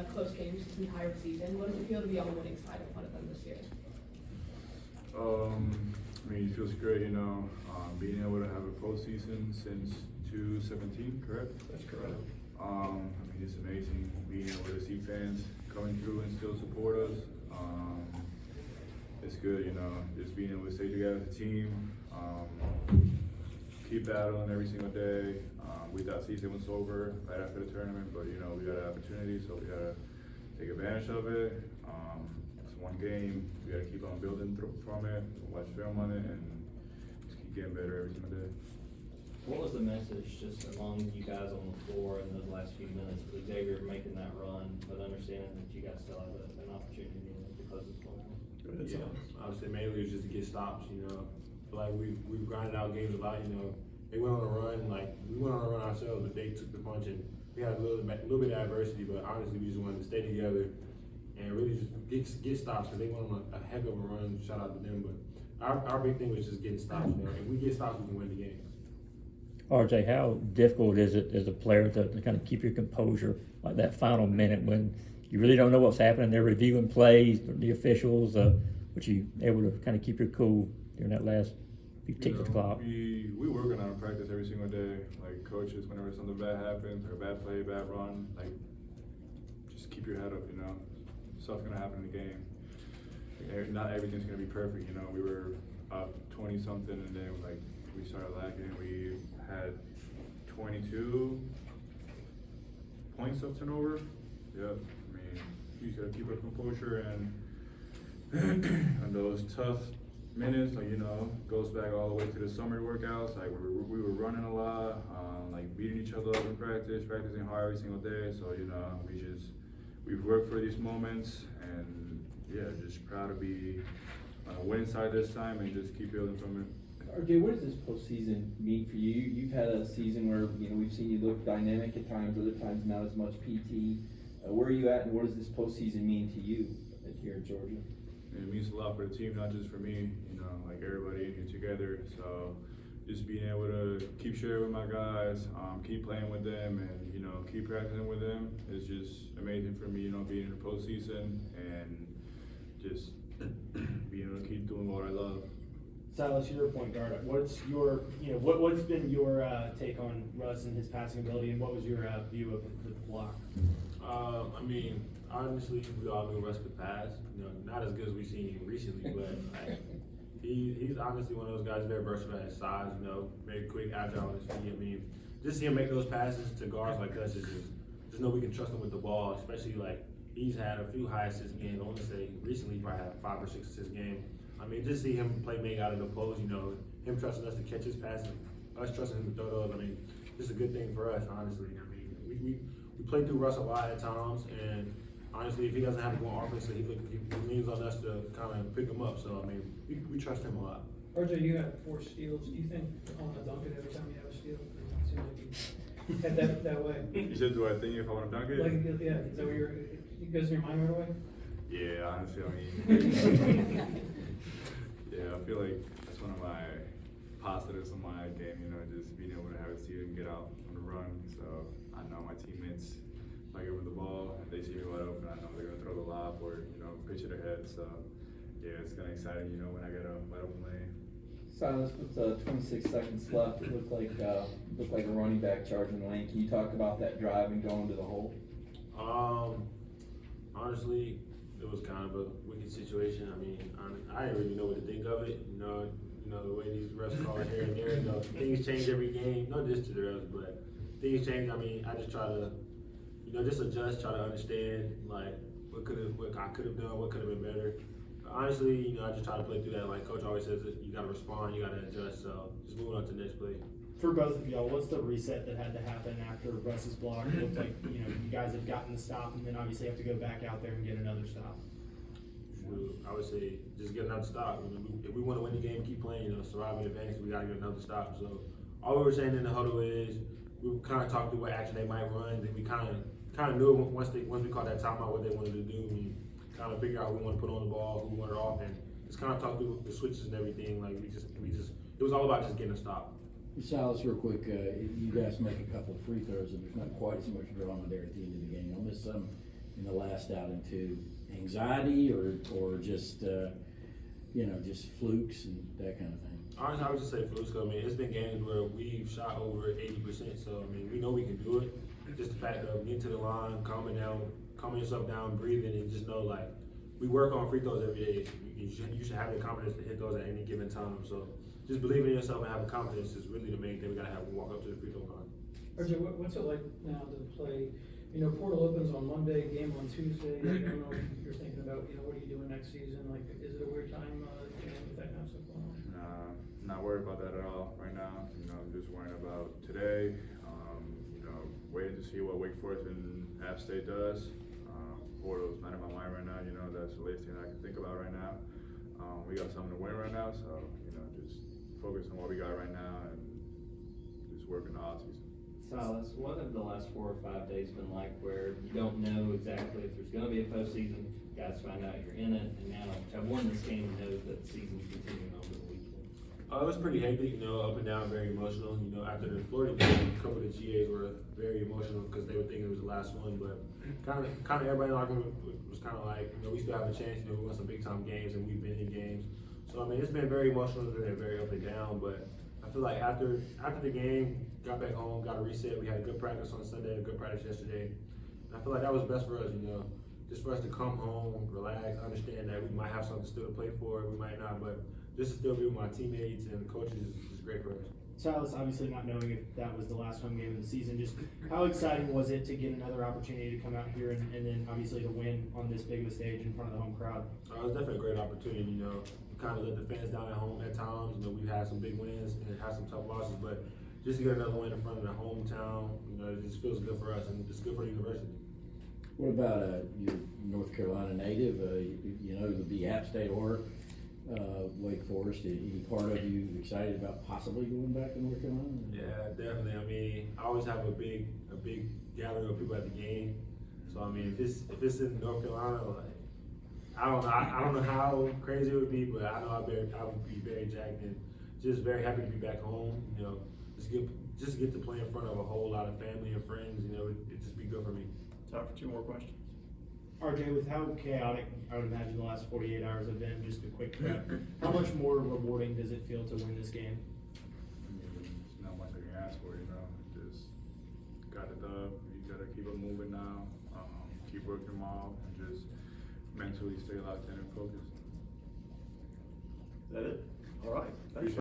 close games this entire season. What does it feel to be on the winning side of one of them this year? I mean, it feels great, being able to have a postseason since 2017, correct? That's correct. I mean, it's amazing being able to see fans coming through and still support us. It's good, just being able to stay together as a team, keep battling every single day. We thought season was over right after the tournament, but we got an opportunity, so we gotta take advantage of it. It's one game, we gotta keep on building from it, watch film on it, and just keep getting better every single day. What was the message just among you guys on the floor in those last few minutes with Xavier making that run, but understanding that you guys still have an opportunity to close this one? Yeah, I would say mainly it was just to get stops, Feel like we've grinded out games a lot, They went on a run, we went on a run ourselves, but they took the punch and we had a little bit of adversity, but honestly we just wanted to stay together and really just get stops, because they went on a heck of a run, shout out to them, but our big thing was just getting stops, If we get stops, we can win the game. RJ, how difficult is it as a player to kind of keep your composure like that final minute when you really don't know what's happening? They're reviewing plays, the officials, but you able to kind of keep your cool during that last few ticks of the clock? We working on practice every single day. Like coaches, whenever something bad happens or a bad play, bad run, just keep your head up. Stuff's gonna happen in the game. Not everything's gonna be perfect. We were up 20 something, and then we started lacking. We had 22 points of turnover. Yeah, I mean, you gotta keep our composure and those tough minutes, goes back all the way to the summer workouts. We were running a lot, beating each other up in practice, practicing hard every single day. So we've worked for these moments, and just proud to be on the winning side this time and just keep building from it. RJ, what does this postseason mean for you? You've had a season where we've seen you look dynamic at times, other times not as much PT. Where are you at, and what does this postseason mean to you here in Georgia? It means a lot for the team, not just for me. Everybody in here together. So just being able to keep sharing with my guys, keep playing with them, and keep practicing with them is just amazing for me. Being in the postseason and just being able to keep doing what I love. Silas, you're a point guard. What's your, what's been your take on Russ and his passing ability, and what was your view of the block? I mean, honestly, we all knew Russ could pass. Not as good as we've seen him recently, but he's honestly one of those guys very versatile at his size. Very quick, agile on his feet. I mean, just see him make those passes to guards like us is just know we can trust him with the ball. Especially he's had a few high assist games. I want to say recently he probably had 5 or 6 assist games. I mean, just see him play make out of the post. Him trusting us to catch his passes, us trusting him to throw those. I mean, just a good thing for us, honestly. I mean, we play through Russ a lot at times, and honestly, if he doesn't have to go on offense, he leans on us to kind of pick him up. So, I mean, we trust him a lot. RJ, you have 4 steals. Do you think on a dunk it every time you have a steal? It seems like you head that way. You said, do I think if I want to dunk it? Yeah, is that where it goes in your mind right away? Yeah, honestly, I mean, I feel like that's one of my positives of my game, just being able to have a steal and get out on the run. So I know my teammates, if I get with the ball, if they see me wide open, I know they're going to throw the lob or, pitch it ahead. So, it's kind of exciting, when I get a wide open lane. Silas, with 26 seconds left, it looked like a running back charging the lane. Can you talk about that drive and going to the hole? Honestly, it was kind of a wicked situation. I mean, I didn't really know what to think of it. The way these refs call it here and there. Things change every game. No diss to the refs, but things change. I mean, I just try to, just adjust, try to understand what I could have done, what could have been better. But honestly, I just try to play through that. Like Coach always says, you got to respond, you got to adjust. So just moving on to the next play. For both of y'all, what's the reset that had to happen after Russ's block? It looked like you guys had gotten the stop, and then obviously have to go back out there and get another stop. I would say just get another stop. If we want to win the game, keep playing. Survival advantage, we got to get another stop. So all we were saying in the huddle is we kind of talked through what action they might run. Then we kind of knew once we called that timeout what they wanted to do. We kind of figured out who we want to put on the ball, who we wanted off, and just kind of talked through the switches and everything. It was all about just getting a stop. Silas, real quick, you guys make a couple of free throws, and there's not quite as much drama there at the end of the game. On this in the last outing to anxiety or just, just flukes and that kind of thing? Honestly, I would just say flukes. 'Cause, I mean, it's been games where we've shot over 80%. So I mean, we know we can do it. Just the fact of getting to the line, calming yourself down, breathing, and just know like we work on free throws every day. You should have the confidence to hit those at any given time. So just believing in yourself and having confidence is really the main thing we gotta have when we walk up to the free throw line. RJ, what's it like now to play, portal opens on Monday, game on Tuesday, I don't know if you're thinking about, what are you doing next season, like, is it a weird time, with that kind of stuff going on? Nah, not worried about that at all right now. Just worrying about today. Waiting to see what Wake Forest and App State does. Portal's not in my mind right now. That's the latest thing I can think about right now. We got something to win right now, so just focus on what we got right now and just work in the off season. Silas, what have the last 4 or 5 days been like where you don't know exactly if there's gonna be a postseason, guys find out you're in it, and now have won this game and know that the season's continuing over the weekend? It was pretty hectic, up and down, very emotional. After the Florida game, a couple of the GAs were very emotional because they were thinking it was the last one. But kind of everybody in the locker room was kind of like, we still have a chance. We won some big time games and we've been in games. So I mean, it's been very emotional and very up and down. But I feel like after the game, got back home, got a reset. We had a good practice on Sunday, a good practice yesterday. And I feel like that was best for us. Just for us to come home, relax, understand that we might have something still to play for, we might not, but just to still be with my teammates and the coaches is great for us. Silas, obviously not knowing if that was the last home game of the season, just how exciting was it to get another opportunity to come out here and then obviously to win on this big of a stage in front of the home crowd? It was definitely a great opportunity. We kind of let the fans down at home at times. We've had some big wins and had some tough losses, but just to get another win in front of the hometown, it just feels good for us and it's good for the university. What about your North Carolina native, the App State or Wake Forest? Any part of you excited about possibly going back to North Carolina? Yeah, definitely. I mean, I always have a big gathering of people at the game. So I mean, if it's in North Carolina, like I don't know how crazy it would be, but I know I would be very jacked and just very happy to be back home. Just get to play in front of a whole lot of family and friends. It'd just be good for me. Time for 2 more questions. RJ, with how chaotic I would imagine the last 48 hours have been, just a quick prep, how much more rewarding does it feel to win this game? It's not much I can ask for, Just got the dub. You gotta keep it moving now. Keep working them off and just mentally stay locked in and focused. Is that it? All right. Thanks.